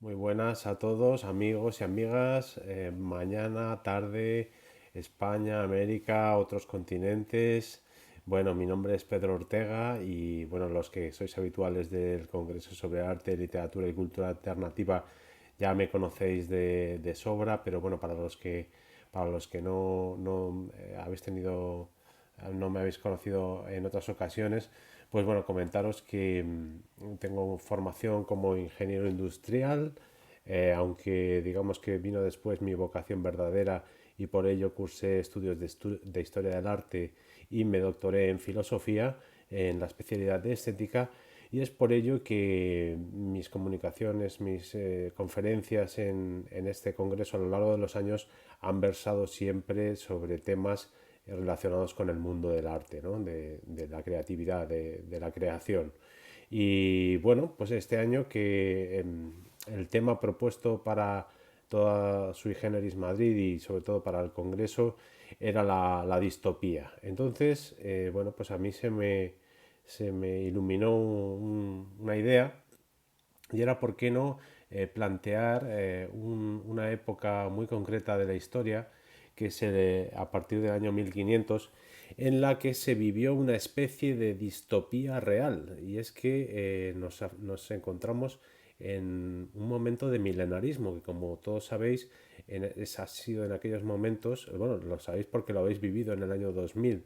Muy buenas a todos, amigos y amigas. Mañana, tarde, España, América, otros continentes. Bueno, mi nombre es Pedro Ortega y bueno, los que sois habituales del Congreso sobre Arte, Literatura y Cultura Alternativa ya me conocéis de sobra, pero bueno, para los que no habéis tenido, no me habéis conocido en otras ocasiones, pues bueno, comentaros que tengo formación como ingeniero industrial, aunque digamos que vino después mi vocación verdadera y por ello cursé estudios de historia del arte y me doctoré en filosofía en la especialidad de estética, y es por ello que mis comunicaciones, mis conferencias en este congreso a lo largo de los años han versado siempre sobre temas relacionados con el mundo del arte, ¿no? de la creatividad, de la creación. Y bueno, pues este año que el tema propuesto para toda Sui Generis Madrid y sobre todo para el Congreso era la distopía. Entonces, bueno, pues a mí se me iluminó una idea, y era por qué no plantear una época muy concreta de la historia, que es a partir del año 1500, en la que se vivió una especie de distopía real. Y es que nos encontramos en un momento de milenarismo, que como todos sabéis, ha sido en aquellos momentos, bueno, lo sabéis porque lo habéis vivido en el año 2000,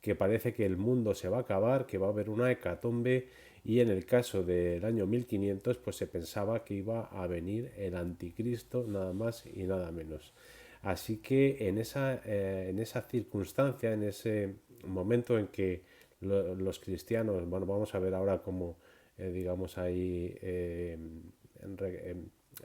que parece que el mundo se va a acabar, que va a haber una hecatombe, y en el caso del año 1500 pues se pensaba que iba a venir el anticristo, nada más y nada menos. Así que en esa circunstancia, en ese momento en que los cristianos, bueno, vamos a ver ahora cómo, digamos, hay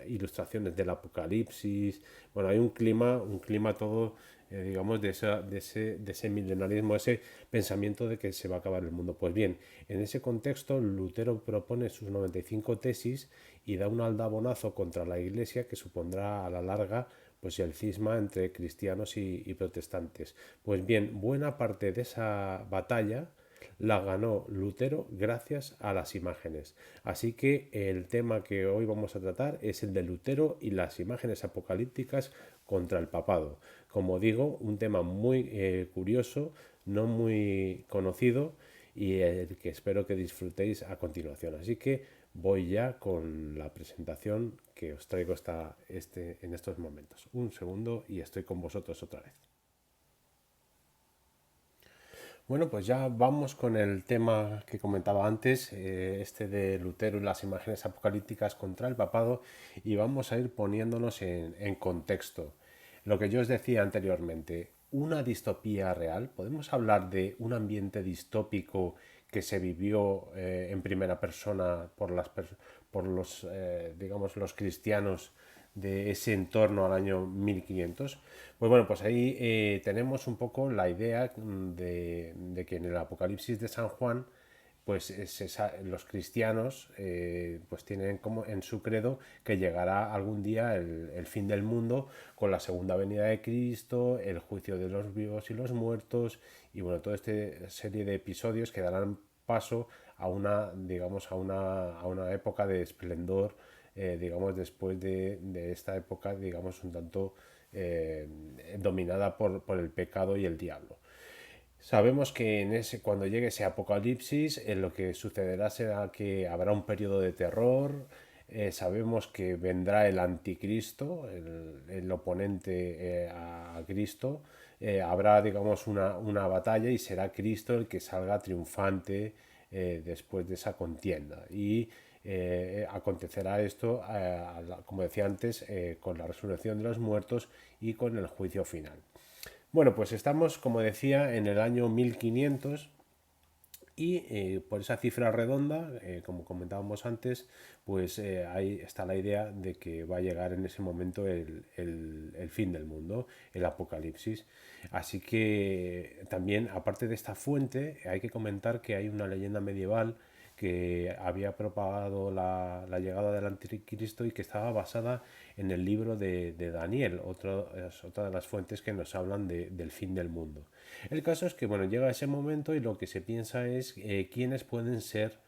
ilustraciones del Apocalipsis. Bueno, hay un clima todo, digamos, de ese milenarismo, ese pensamiento de que se va a acabar el mundo. Pues bien, en ese contexto, Lutero propone sus 95 tesis y da un aldabonazo contra la Iglesia que supondrá a la larga pues el cisma entre cristianos y protestantes. Pues bien, buena parte de esa batalla la ganó Lutero gracias a las imágenes. Así que el tema que hoy vamos a tratar es el de Lutero y las imágenes apocalípticas contra el papado. Como digo, un tema muy curioso, no muy conocido, y el que espero que disfrutéis a continuación. Así que voy ya con la presentación que os traigo en estos momentos. Un segundo y estoy con vosotros otra vez. Bueno, pues ya vamos con el tema que comentaba antes, este de Lutero y las imágenes apocalípticas contra el papado, y vamos a ir poniéndonos en contexto. Lo que yo os decía anteriormente, una distopía real, podemos hablar de un ambiente distópico que se vivió en primera persona por los, digamos, los cristianos de ese entorno al año 1500. Pues bueno, pues ahí tenemos un poco la idea de que en el Apocalipsis de San Juan, pues los cristianos pues tienen como en su credo que llegará algún día el fin del mundo con la segunda venida de Cristo, el juicio de los vivos y los muertos, y bueno, toda esta serie de episodios que darán paso a una, digamos, a una época de esplendor, digamos, después de esta época, digamos, un tanto eh, dominada por el pecado y el diablo. Sabemos que cuando llegue ese apocalipsis, lo que sucederá será que habrá un periodo de terror. Sabemos que vendrá el anticristo, el oponente a Cristo. Habrá, digamos, una batalla y será Cristo el que salga triunfante después de esa contienda. Y acontecerá esto, como decía antes, con la resurrección de los muertos y con el juicio final. Bueno, pues estamos, como decía, en el año 1500, y por esa cifra redonda, como comentábamos antes, pues ahí está la idea de que va a llegar en ese momento el fin del mundo, el apocalipsis. Así que también, aparte de esta fuente, hay que comentar que hay una leyenda medieval que había propagado la llegada del anticristo y que estaba basada en el libro de Daniel, es otra de las fuentes que nos hablan del fin del mundo. El caso es que bueno, llega ese momento y lo que se piensa es quiénes pueden ser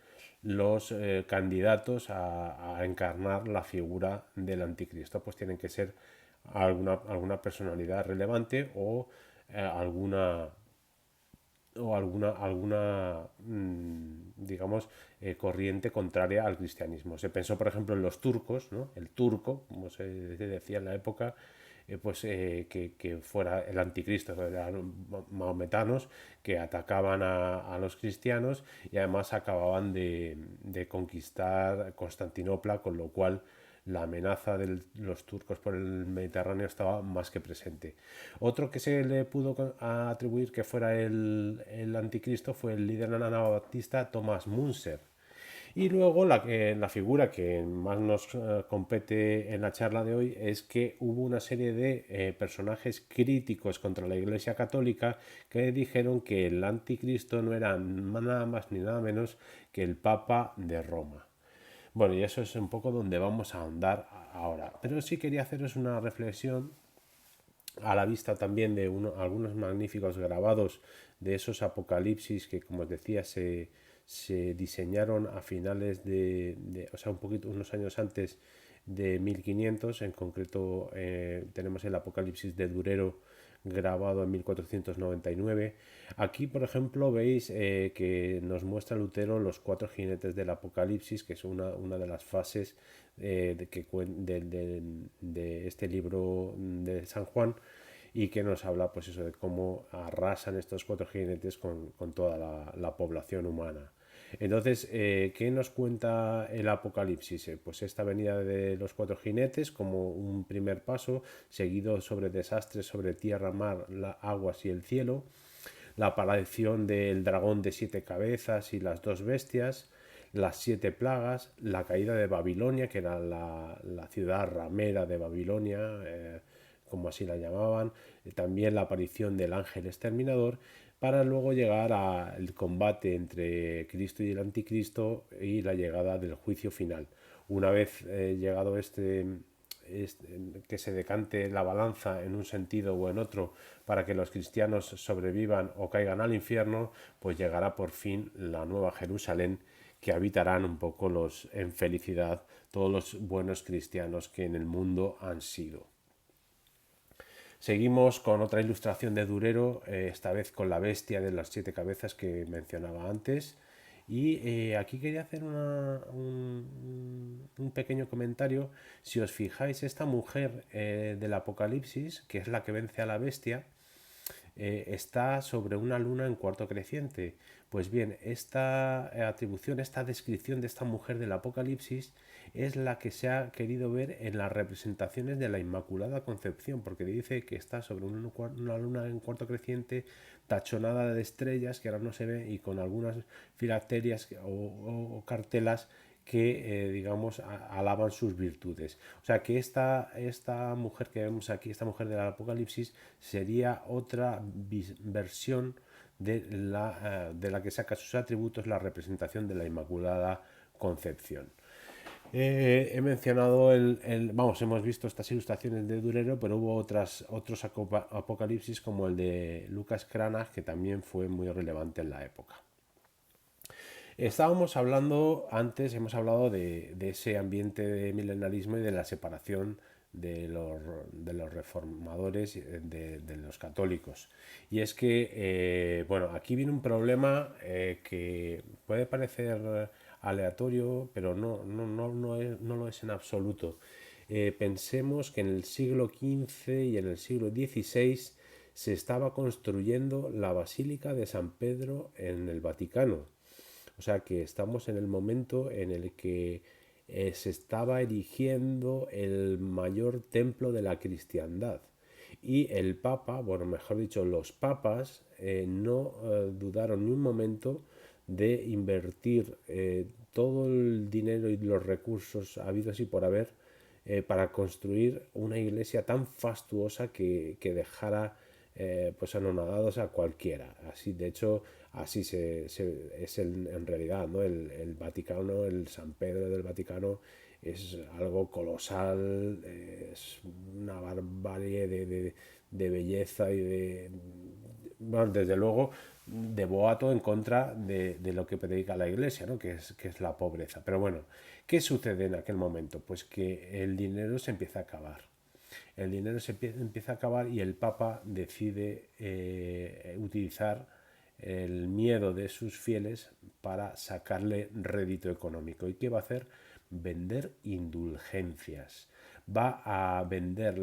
los candidatos a encarnar la figura del anticristo. Pues tienen que ser alguna personalidad relevante o alguna digamos, corriente contraria al cristianismo. Se pensó, por ejemplo, en los turcos, ¿no? El turco, como se decía en la época, que fuera el anticristo, eran mahometanos que atacaban a los cristianos y además acababan de conquistar Constantinopla, con lo cual la amenaza de los turcos por el Mediterráneo estaba más que presente. Otro que se le pudo atribuir que fuera el anticristo fue el líder anabaptista Thomas Munzer. Y luego la figura que más nos compete en la charla de hoy es que hubo una serie de personajes críticos contra la Iglesia Católica que dijeron que el anticristo no era nada más ni nada menos que el Papa de Roma. Bueno, y eso es un poco donde vamos a ahondar ahora. Pero sí quería haceros una reflexión a la vista también de algunos magníficos grabados de esos apocalipsis que, como os decía, se diseñaron a finales o sea, unos años antes de 1500. En concreto, tenemos el Apocalipsis de Durero, grabado en 1499. Aquí, por ejemplo, veis que nos muestra Lutero los cuatro jinetes del Apocalipsis, que es una de las fases de este libro de San Juan, y que nos habla, pues eso, de cómo arrasan estos cuatro jinetes con toda la población humana. Entonces, ¿qué nos cuenta el Apocalipsis? Pues esta venida de los cuatro jinetes como un primer paso, seguido sobre desastres sobre tierra, mar, aguas y el cielo, la aparición del dragón de 7 cabezas y las 2 bestias, las 7 plagas, la caída de Babilonia, que era la ciudad ramera de Babilonia, como así la llamaban, también la aparición del ángel exterminador, para luego llegar al combate entre Cristo y el anticristo y la llegada del juicio final. Una vez llegado que se decante la balanza en un sentido o en otro para que los cristianos sobrevivan o caigan al infierno, pues llegará por fin la nueva Jerusalén, que habitarán un poco en felicidad todos los buenos cristianos que en el mundo han sido. Seguimos con otra ilustración de Durero, esta vez con la bestia de las 7 cabezas que mencionaba antes. Y aquí quería hacer un pequeño comentario. Si os fijáis, esta mujer del Apocalipsis, que es la que vence a la bestia, está sobre una luna en cuarto creciente. Pues bien, esta atribución, esta descripción de esta mujer del Apocalipsis es la que se ha querido ver en las representaciones de la Inmaculada Concepción, porque dice que está sobre una luna en cuarto creciente tachonada de estrellas, que ahora no se ve, y con algunas filacterias o cartelas que, digamos, alaban sus virtudes. O sea que esta mujer que vemos aquí, esta mujer del Apocalipsis, sería otra versión de la que saca sus atributos la representación de la Inmaculada Concepción. He mencionado vamos, hemos visto estas ilustraciones de Durero, pero hubo otros apocalipsis como el de Lucas Cranach, que también fue muy relevante en la época. Estábamos hablando antes, hemos hablado de ese ambiente de milenarismo y de la separación de los reformadores de los católicos. Y es que, bueno, aquí viene un problema que puede parecer aleatorio, pero no lo es en absoluto. Pensemos que en el siglo XV y en el siglo XVI se estaba construyendo la Basílica de San Pedro en el Vaticano. O sea que estamos en el momento en el que se estaba erigiendo el mayor templo de la cristiandad. Y el Papa, bueno, mejor dicho, los papas no dudaron ni un momento de invertir todo el dinero y los recursos habidos y por haber para construir una iglesia tan fastuosa que dejara pues anonadados a cualquiera. Así, de hecho, así es en realidad, ¿no? El Vaticano, el San Pedro del Vaticano es algo colosal, es una barbarie de belleza y bueno, desde luego de boato en contra de lo que predica la Iglesia, ¿no? Que es la pobreza. Pero bueno, ¿qué sucede en aquel momento? Pues que el dinero se empieza a acabar. El dinero empieza a acabar y el Papa decide utilizar el miedo de sus fieles para sacarle rédito económico. ¿Y qué va a hacer? Vender indulgencias. Va a vender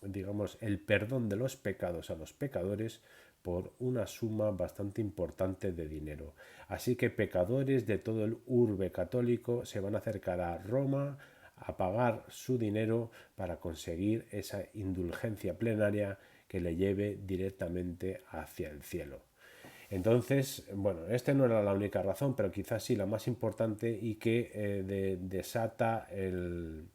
digamos, el perdón de los pecados a los pecadores por una suma bastante importante de dinero. Así que pecadores de todo el urbe católico se van a acercar a Roma a pagar su dinero para conseguir esa indulgencia plenaria que le lleve directamente hacia el cielo. Entonces, bueno, esta no era la única razón, pero quizás sí la más importante y que desata el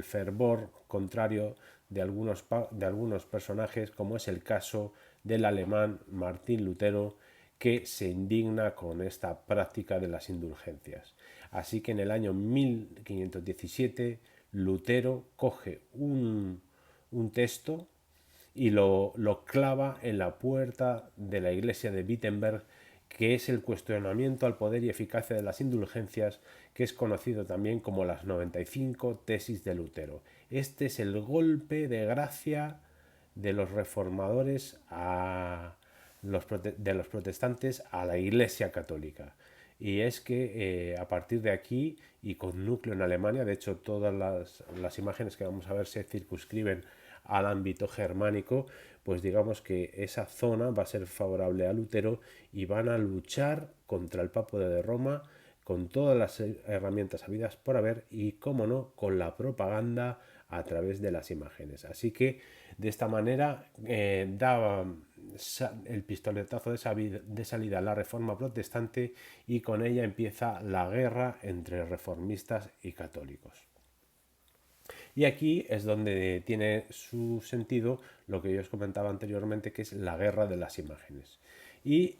fervor contrario de algunos personajes, como es el caso del alemán Martín Lutero, que se indigna con esta práctica de las indulgencias. Así que en el año 1517 Lutero coge un texto y lo clava en la puerta de la iglesia de Wittenberg, que es el cuestionamiento al poder y eficacia de las indulgencias, que es conocido también como las 95 tesis de Lutero. Este es el golpe de gracia de los reformadores de los protestantes a la Iglesia Católica. Y es que a partir de aquí y con núcleo en Alemania, de hecho todas las imágenes que vamos a ver se circunscriben al ámbito germánico, pues digamos que esa zona va a ser favorable a Lutero y van a luchar contra el Papa de Roma con todas las herramientas habidas por haber y, como no, con la propaganda a través de las imágenes. Así que de esta manera da el pistoletazo de salida a la reforma protestante y con ella empieza la guerra entre reformistas y católicos. Y aquí es donde tiene su sentido lo que yo os comentaba anteriormente, que es la guerra de las imágenes. Y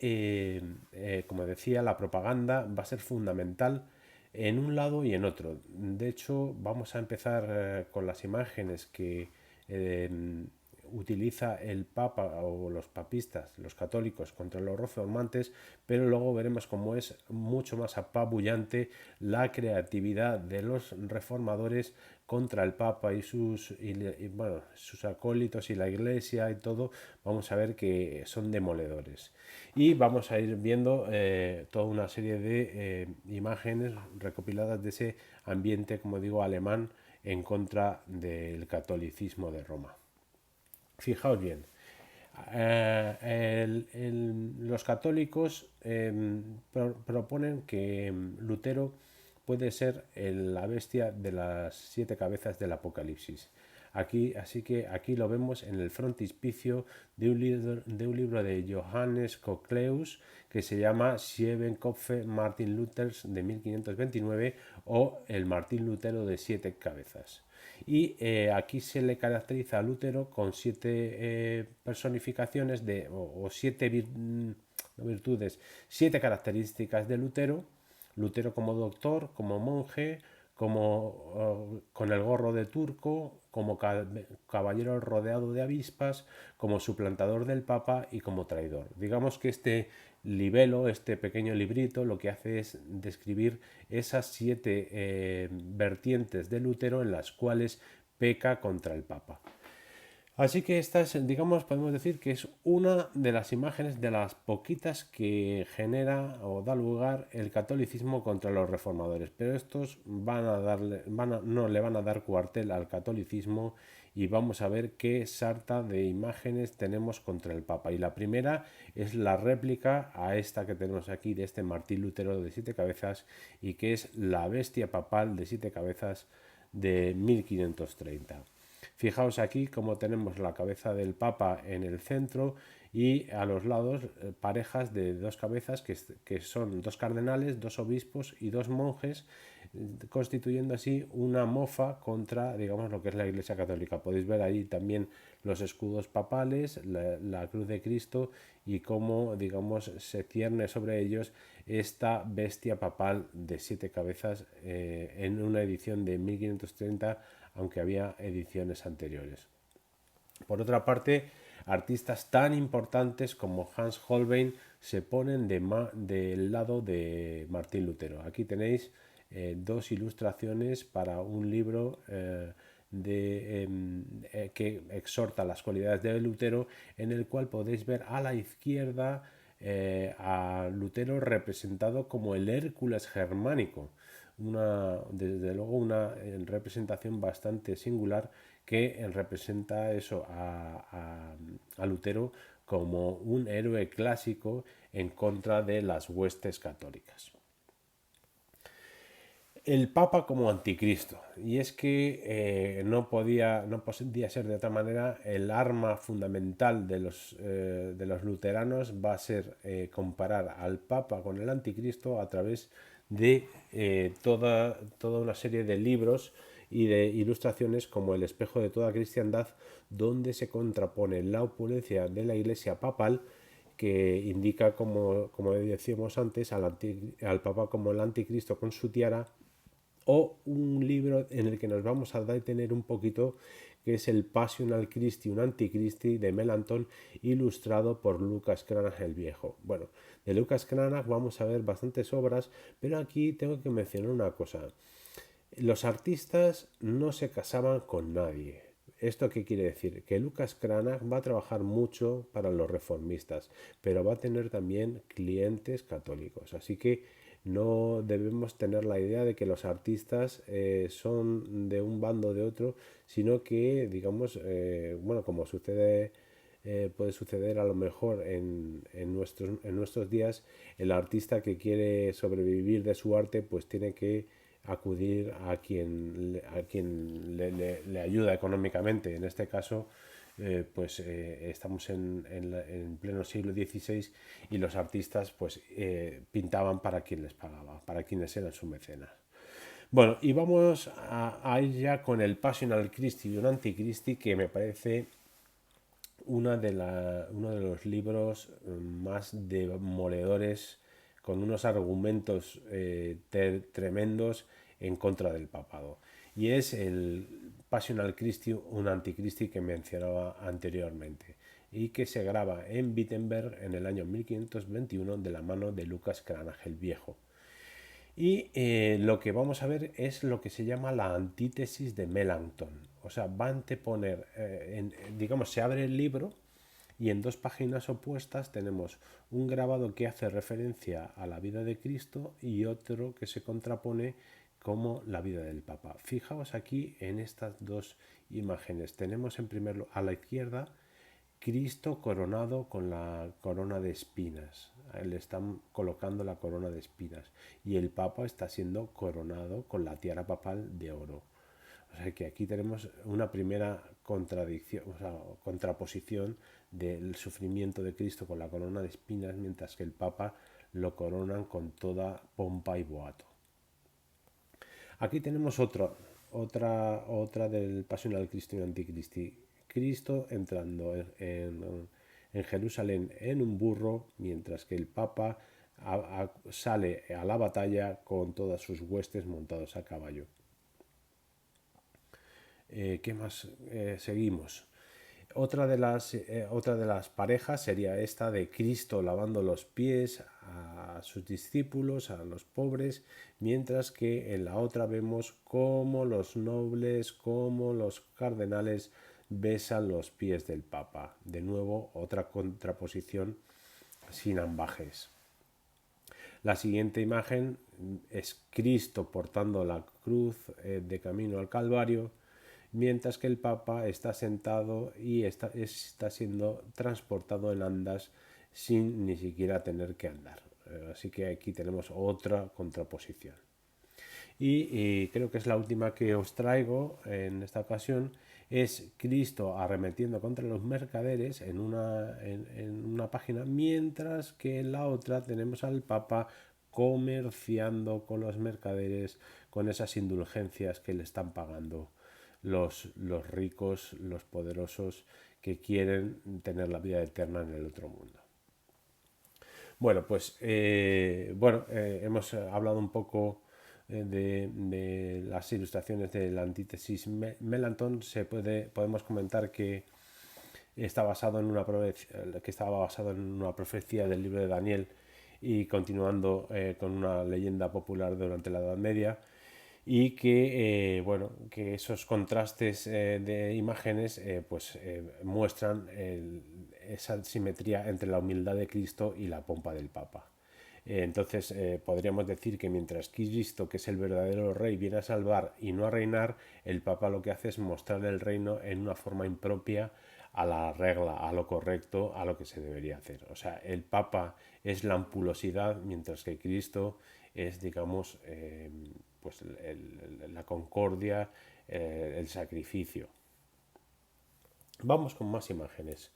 como decía, la propaganda va a ser fundamental en un lado y en otro. De hecho, vamos a empezar con las imágenes que eh, utiliza el Papa o los papistas, los católicos, contra los reformantes, pero luego veremos cómo es mucho más apabullante la creatividad de los reformadores contra el Papa bueno, sus acólitos y la Iglesia y todo. Vamos a ver que son demoledores. Y vamos a ir viendo toda una serie de imágenes recopiladas de ese ambiente, como digo, alemán en contra del catolicismo de Roma. Fijaos bien, los católicos proponen que Lutero puede ser la bestia de las 7 cabezas del Apocalipsis. Así que aquí lo vemos en el frontispicio de un libro de Johannes Cochleus que se llama Sieben Köpfe Martin Luthers de 1529 o el Martín Lutero de 7 cabezas. Y aquí se le caracteriza a Lutero con 7 personificaciones o 7 virtudes, 7 características de Lutero. Lutero como doctor, como monje, con el gorro de turco, como caballero rodeado de avispas, como suplantador del Papa y como traidor. Digamos que este libelo, este pequeño librito, lo que hace es describir esas 7 vertientes de Lutero en las cuales peca contra el Papa. Así que esta es, digamos, podemos decir que es una de las imágenes de las poquitas que genera o da lugar el catolicismo contra los reformadores. Pero estos no le van a dar cuartel al catolicismo y vamos a ver qué sarta de imágenes tenemos contra el Papa. Y la primera es la réplica a esta que tenemos aquí de este Martín Lutero de 7 cabezas y que es la bestia papal de 7 cabezas de 1530. Fijaos aquí cómo tenemos la cabeza del Papa en el centro y a los lados parejas de 2 cabezas que son 2 cardenales, 2 obispos y 2 monjes, constituyendo así una mofa contra, digamos, lo que es la Iglesia Católica. Podéis ver ahí también los escudos papales, la cruz de Cristo y cómo, digamos, se cierne sobre ellos esta bestia papal de 7 cabezas en una edición de 1530, aunque había ediciones anteriores. Por otra parte, artistas tan importantes como Hans Holbein se ponen del lado de Martín Lutero. Aquí tenéis dos ilustraciones para un libro que exhorta las cualidades de Lutero, en el cual podéis ver a la izquierda a Lutero representado como el Hércules germánico, desde luego una representación bastante singular que representa eso a Lutero como un héroe clásico en contra de las huestes católicas. El Papa como anticristo. Y es que no podía ser de otra manera. El arma fundamental de los luteranos va a ser comparar al Papa con el anticristo a través de toda una serie de libros y de ilustraciones como El espejo de toda cristiandad, donde se contrapone la opulencia de la iglesia papal, que indica, como decíamos antes, al Papa como el anticristo con su tiara, o un libro en el que nos vamos a detener un poquito, que es el Passional Christi, un Antichristi de Melanchthon, ilustrado por Lucas Cranach el Viejo. Bueno, de Lucas Cranach vamos a ver bastantes obras, pero aquí tengo que mencionar una cosa. Los artistas no se casaban con nadie. ¿Esto qué quiere decir? Que Lucas Cranach va a trabajar mucho para los reformistas, pero va a tener también clientes católicos. Así que no debemos tener la idea de que los artistas son de un bando o de otro, sino que, digamos, bueno, como puede suceder a lo mejor en nuestros días, el artista que quiere sobrevivir de su arte, pues tiene que acudir a quien le ayuda económicamente. En este caso, estamos en pleno siglo XVI, y los artistas pues pintaban para quien les pagaba, para quienes eran sus mecenas. Bueno, y vamos a ir ya con el Passional Christi y un Antichristi, que me parece uno de los libros más demoledores, con unos argumentos tremendos en contra del papado. Y es el Passional Christi, un Antichristi, que mencionaba anteriormente, y que se graba en Wittenberg en el año 1521 de la mano de Lucas Cranach el Viejo. Y lo que vamos a ver es lo que se llama la antítesis de Melanchthon. O sea, va a anteponer, digamos, se abre el libro y en dos páginas opuestas tenemos un grabado que hace referencia a la vida de Cristo y otro que se contrapone como la vida del Papa. Fijaos aquí en estas dos imágenes. Tenemos en primer lugar a la izquierda Cristo coronado con la corona de espinas. Le están colocando la corona de espinas. Y el Papa está siendo coronado con la tiara papal de oro. O sea que aquí tenemos una primera contradicción, o sea, contraposición del sufrimiento de Cristo con la corona de espinas, mientras que el Papa lo coronan con toda pompa y boato. Aquí tenemos otra del Passional Christi y Antichristi. Cristo entrando en Jerusalén en un burro, mientras que el Papa sale a la batalla con todas sus huestes montados a caballo. ¿Qué más? Seguimos. Otra de las parejas sería esta de Cristo lavando los pies a sus discípulos, a los pobres, mientras que en la otra vemos cómo los nobles, cómo los cardenales besan los pies del Papa. De nuevo, otra contraposición sin ambajes. La siguiente imagen es Cristo portando la cruz de camino al Calvario, mientras que el Papa está sentado y está siendo transportado en andas sin ni siquiera tener que andar. Así que aquí tenemos otra contraposición. Y creo que es la última que os traigo en esta ocasión, es Cristo arremetiendo contra los mercaderes en una página, mientras que en la otra tenemos al Papa comerciando con los mercaderes, con esas indulgencias que le están pagando los ricos, los poderosos, que quieren tener la vida eterna en el otro mundo. Bueno, pues hemos hablado un poco de las ilustraciones de la antítesis Melanchthon. Podemos comentar que está basado en una que estaba basado en una profecía del libro de Daniel y continuando con una leyenda popular durante la Edad Media, y que bueno, que esos contrastes de imágenes pues muestran esa simetría entre la humildad de Cristo y la pompa del Papa. Entonces podríamos decir que mientras Cristo, que es el verdadero rey, viene a salvar y no a reinar, el Papa lo que hace es mostrar el reino en una forma impropia a la regla, a lo correcto, a lo que se debería hacer. O sea, el Papa es la ampulosidad, mientras que Cristo es, digamos, pues la concordia, el sacrificio. Vamos con más imágenes.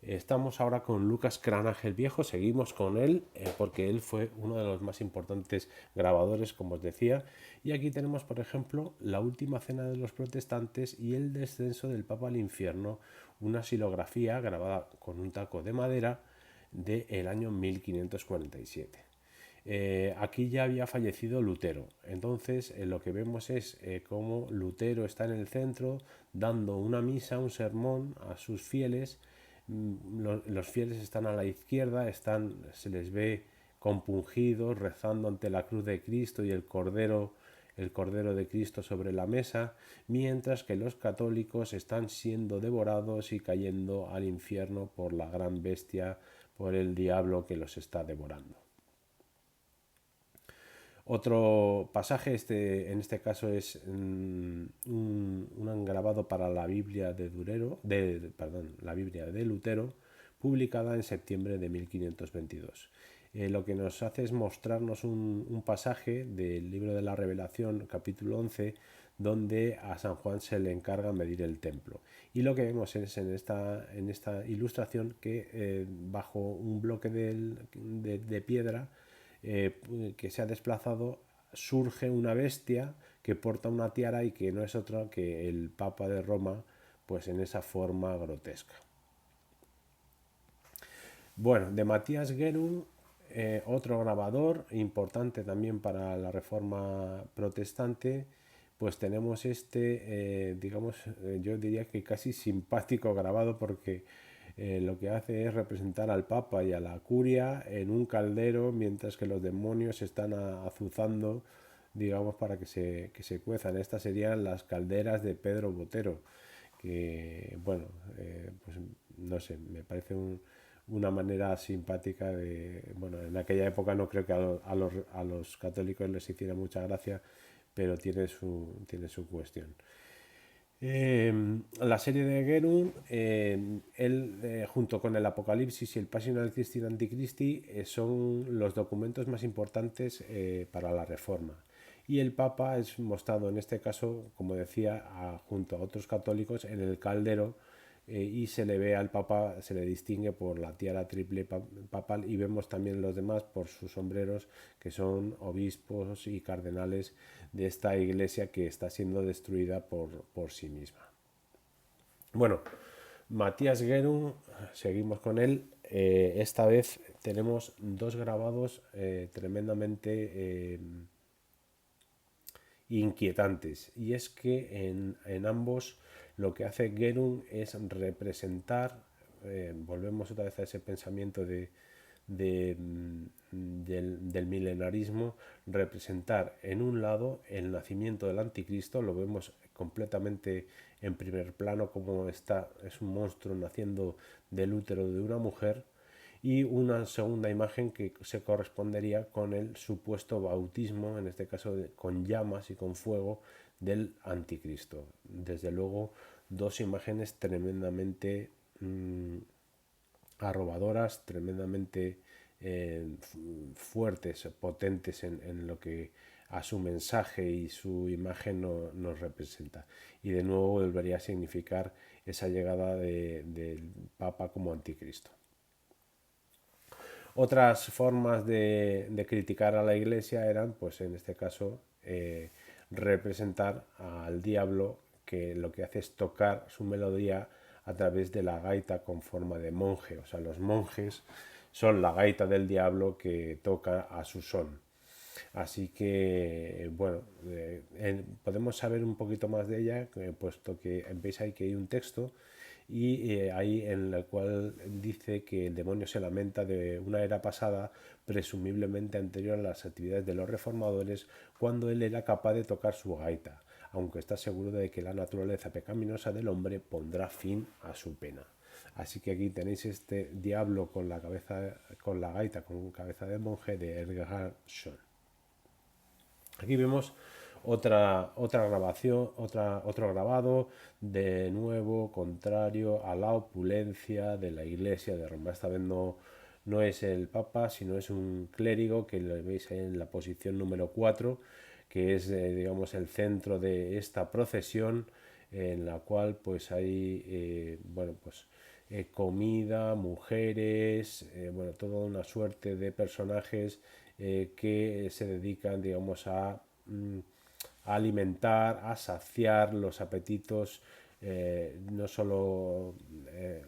Estamos ahora con Lucas Cranach el Viejo, seguimos con él porque él fue uno de los más importantes grabadores, como os decía. Y aquí tenemos, por ejemplo, la última cena de los protestantes y el descenso del Papa al infierno, una xilografía grabada con un taco de madera del año 1547. Aquí ya había fallecido Lutero. Entonces lo que vemos es cómo Lutero está en el centro dando una misa, un sermón a sus fieles. Los fieles están a la izquierda, se les ve compungidos, rezando ante la cruz de Cristo y el Cordero de Cristo sobre la mesa, mientras que los católicos están siendo devorados y cayendo al infierno por la gran bestia, por el diablo que los está devorando. Otro pasaje, en este caso es un grabado para la Biblia la Biblia de Lutero, publicada en septiembre de 1522. Lo que nos hace es mostrarnos un pasaje del libro de la Revelación, capítulo 11, donde a San Juan se le encarga medir el templo. Y lo que vemos es en esta ilustración que bajo un bloque de piedra que se ha desplazado, surge una bestia que porta una tiara y que no es otra que el Papa de Roma, pues en esa forma grotesca. Bueno, de Matías Gerung, otro grabador importante también para la Reforma protestante, pues tenemos digamos, yo diría que casi simpático grabado, porque lo que hace es representar al Papa y a la curia en un caldero, mientras que los demonios están azuzando, digamos, para que se cuezan. Estas serían las calderas de Pedro Botero, que, bueno, pues no sé, me parece una manera simpática de, bueno, en aquella época no creo que a los católicos les hiciera mucha gracia, pero tiene su cuestión. La serie de Gerun, él junto con el Apocalipsis y el Passional Christi Antichristi son los documentos más importantes para la Reforma. Y el Papa es mostrado en este caso, como decía, junto a otros católicos en el caldero, y se le ve al Papa, se le distingue por la tiara triple papal, y vemos también los demás por sus sombreros, que son obispos y cardenales de esta iglesia que está siendo destruida por sí misma. Bueno, Matías Gerung, seguimos con él. Esta vez tenemos dos grabados tremendamente inquietantes, y es que en ambos lo que hace Gerung es representar, volvemos otra vez a ese pensamiento del milenarismo, representar en un lado el nacimiento del anticristo, lo vemos completamente en primer plano como es un monstruo naciendo del útero de una mujer, y una segunda imagen que se correspondería con el supuesto bautismo, en este caso con llamas y con fuego, del anticristo. Desde luego, dos imágenes tremendamente arrobadoras, tremendamente fuertes, potentes en lo que a su mensaje y su imagen nos representa. Y de nuevo volvería a significar esa llegada del Papa como anticristo. Otras formas de criticar a la Iglesia eran, pues en este caso, representar al diablo, que lo que hace es tocar su melodía a través de la gaita con forma de monje. O sea, los monjes son la gaita del diablo que toca a su son. Así que, bueno, podemos saber un poquito más de ella, puesto que veis ahí que hay un texto, y ahí en el cual dice que el demonio se lamenta de una era pasada, presumiblemente anterior a las actividades de los reformadores, cuando él era capaz de tocar su gaita, aunque está seguro de que la naturaleza pecaminosa del hombre pondrá fin a su pena. Así que aquí tenéis este diablo con la cabeza, con la gaita, con cabeza de monje de Edgar Scholl. Aquí vemos otra grabación, otro grabado, de nuevo contrario a la opulencia de la iglesia de Roma. Esta vez no es el Papa, sino es un clérigo que lo veis ahí en la posición número 4, que es digamos el centro de esta procesión, en la cual pues hay bueno pues comida, mujeres, bueno, toda una suerte de personajes que se dedican, digamos, a alimentar, a saciar los apetitos, no solo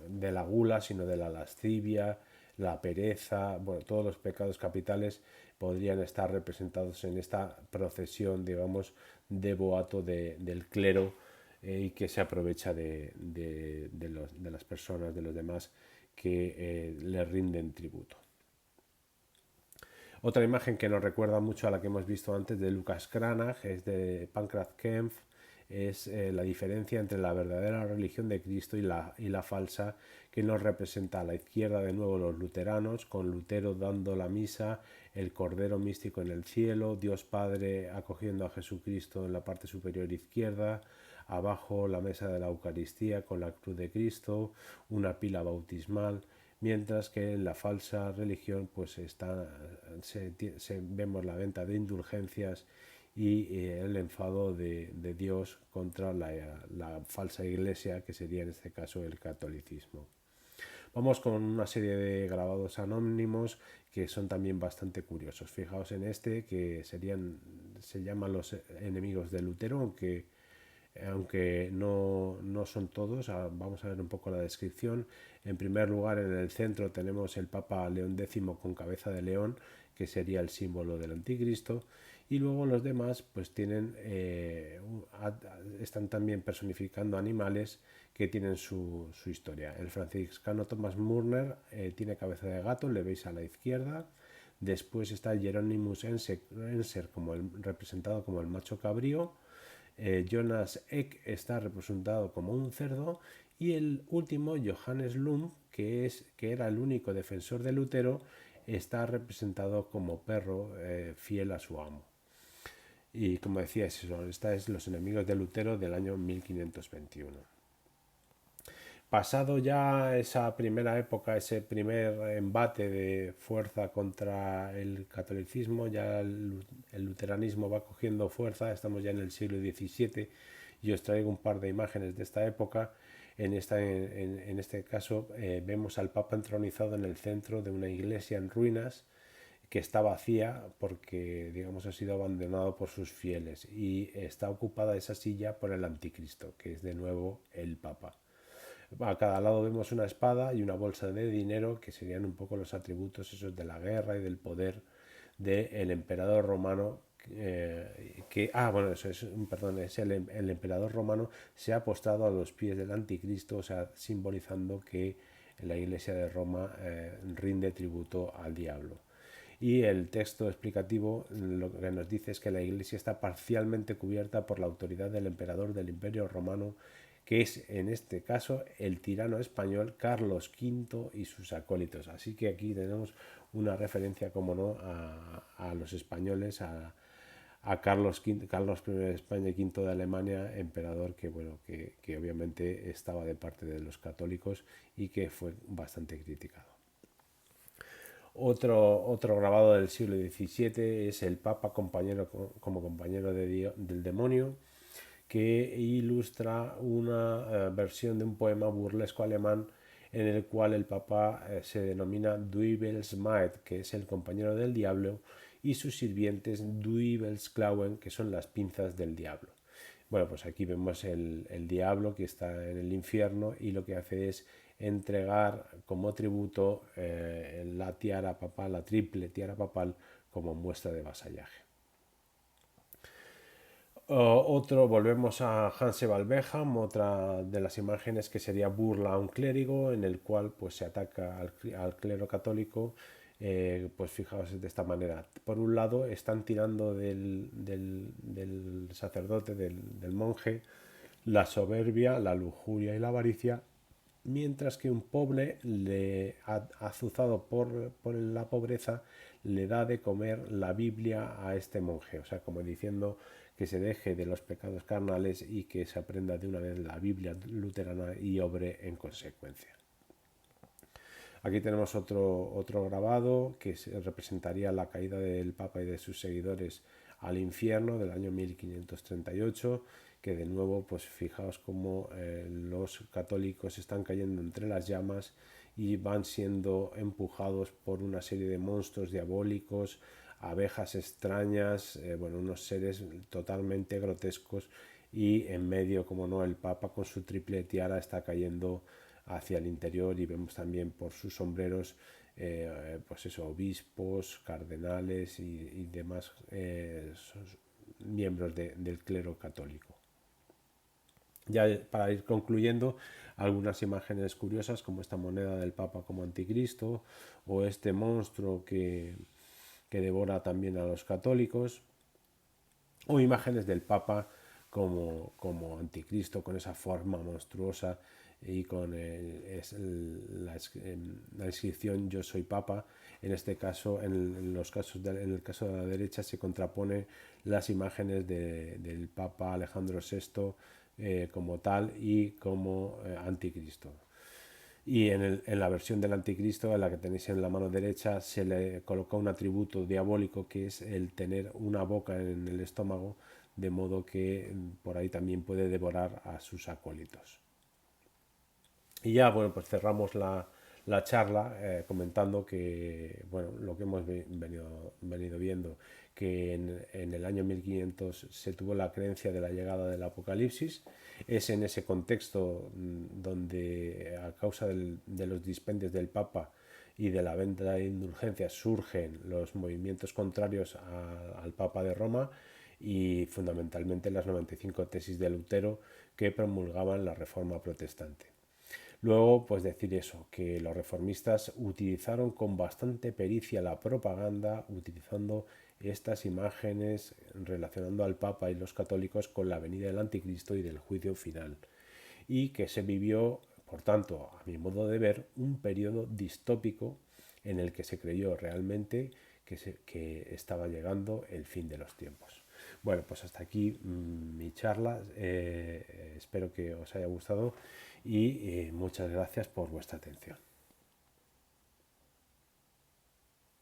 de la gula, sino de la lascivia, la pereza, bueno, todos los pecados capitales podrían estar representados en esta procesión, digamos, de boato del clero, y que se aprovecha de las personas, de los demás que le rinden tributo. Otra imagen que nos recuerda mucho a la que hemos visto antes de Lucas Cranach, es de Pancras Kempf, es la diferencia entre la verdadera religión de Cristo y la falsa, que nos representa a la izquierda de nuevo los luteranos, con Lutero dando la misa, el Cordero místico en el cielo, Dios Padre acogiendo a Jesucristo en la parte superior izquierda, abajo la mesa de la Eucaristía con la cruz de Cristo, una pila bautismal, mientras que en la falsa religión pues vemos la venta de indulgencias y el enfado de Dios contra la falsa iglesia, que sería en este caso el catolicismo. Vamos con una serie de grabados anónimos que son también bastante curiosos. Fijaos en este, que se llaman los enemigos de Lutero, aunque no son todos. Vamos a ver un poco la descripción. En primer lugar, en el centro tenemos el Papa León X con cabeza de león, que sería el símbolo del anticristo, y luego los demás pues están también personificando animales que tienen su historia. El franciscano Thomas Murner tiene cabeza de gato, le veis a la izquierda. Después está Hieronymus Enser representado como el macho cabrío. Jonas Eck está representado como un cerdo, y el último, Johannes Lund, que era el único defensor de Lutero, está representado como perro fiel a su amo. Y como decía, esta es Los enemigos de Lutero del año 1521. Pasado ya esa primera época, ese primer embate de fuerza contra el catolicismo, ya el luteranismo va cogiendo fuerza, estamos ya en el siglo XVII, y os traigo un par de imágenes de esta época. En este caso vemos al Papa entronizado en el centro de una iglesia en ruinas, que está vacía porque, digamos, ha sido abandonado por sus fieles, y está ocupada esa silla por el anticristo, que es de nuevo el Papa. A cada lado vemos una espada y una bolsa de dinero, que serían un poco los atributos esos de la guerra y del poder del emperador romano. Es el emperador romano se ha postrado a los pies del anticristo, o sea, simbolizando que la iglesia de Roma rinde tributo al diablo. Y el texto explicativo lo que nos dice es que la iglesia está parcialmente cubierta por la autoridad del emperador del Imperio Romano, que es en este caso el tirano español Carlos V y sus acólitos. Así que aquí tenemos una referencia, como no, a los españoles, a Carlos I de España y V de Alemania, emperador que obviamente estaba de parte de los católicos y que fue bastante criticado. Otro grabado del siglo XVII es el Papa como compañero del demonio, que ilustra una versión de un poema burlesco alemán en el cual el Papa se denomina Duivelsmaid, que es el compañero del diablo, y sus sirvientes Duivelsklauen, que son las pinzas del diablo. Bueno, pues aquí vemos el diablo que está en el infierno, y lo que hace es entregar como tributo la tiara papal, la triple tiara papal, como muestra de vasallaje. Volvemos a Hansebal Beham, otra de las imágenes que sería burla a un clérigo, en el cual pues se ataca al clero católico. Pues fijaos de esta manera. Por un lado están tirando del sacerdote, del monje, la soberbia, la lujuria y la avaricia, mientras que un pobre, azuzado por la pobreza, le da de comer la Biblia a este monje, o sea, como diciendo que se deje de los pecados carnales y que se aprenda de una vez la Biblia luterana y obre en consecuencia. Aquí tenemos otro grabado que representaría la caída del Papa y de sus seguidores al infierno del año 1538, que de nuevo, pues fijaos cómo los católicos están cayendo entre las llamas y van siendo empujados por una serie de monstruos diabólicos, abejas extrañas, bueno, unos seres totalmente grotescos, y en medio, como no, el Papa con su triple tiara está cayendo hacia el interior, y vemos también por sus sombreros pues eso, obispos, cardenales y demás miembros del clero católico. Ya para ir concluyendo, algunas imágenes curiosas como esta moneda del Papa como anticristo, o este monstruo que devora también a los católicos, o imágenes del Papa como anticristo, con esa forma monstruosa y con la inscripción "Yo soy Papa". En este caso, en el caso de la derecha, se contrapone las imágenes del Papa Alejandro VI como tal y como anticristo. Y en la versión del anticristo, en la que tenéis en la mano derecha, se le coloca un atributo diabólico, que es el tener una boca en el estómago, de modo que por ahí también puede devorar a sus acólitos. Y ya, bueno, pues cerramos la charla comentando que, bueno, lo que hemos venido viendo, que en el año 1500 se tuvo la creencia de la llegada del Apocalipsis. Es en ese contexto donde, a causa de los dispendios del Papa y de la venta de indulgencias, surgen los movimientos contrarios al Papa de Roma, y fundamentalmente las 95 tesis de Lutero, que promulgaban la Reforma protestante. Luego, pues decir eso, que los reformistas utilizaron con bastante pericia la propaganda, utilizando estas imágenes, relacionando al Papa y los católicos con la venida del Anticristo y del juicio final. Y que se vivió, por tanto, a mi modo de ver, un periodo distópico en el que se creyó realmente que estaba llegando el fin de los tiempos. Bueno, pues hasta aquí mi charla. Espero que os haya gustado y muchas gracias por vuestra atención.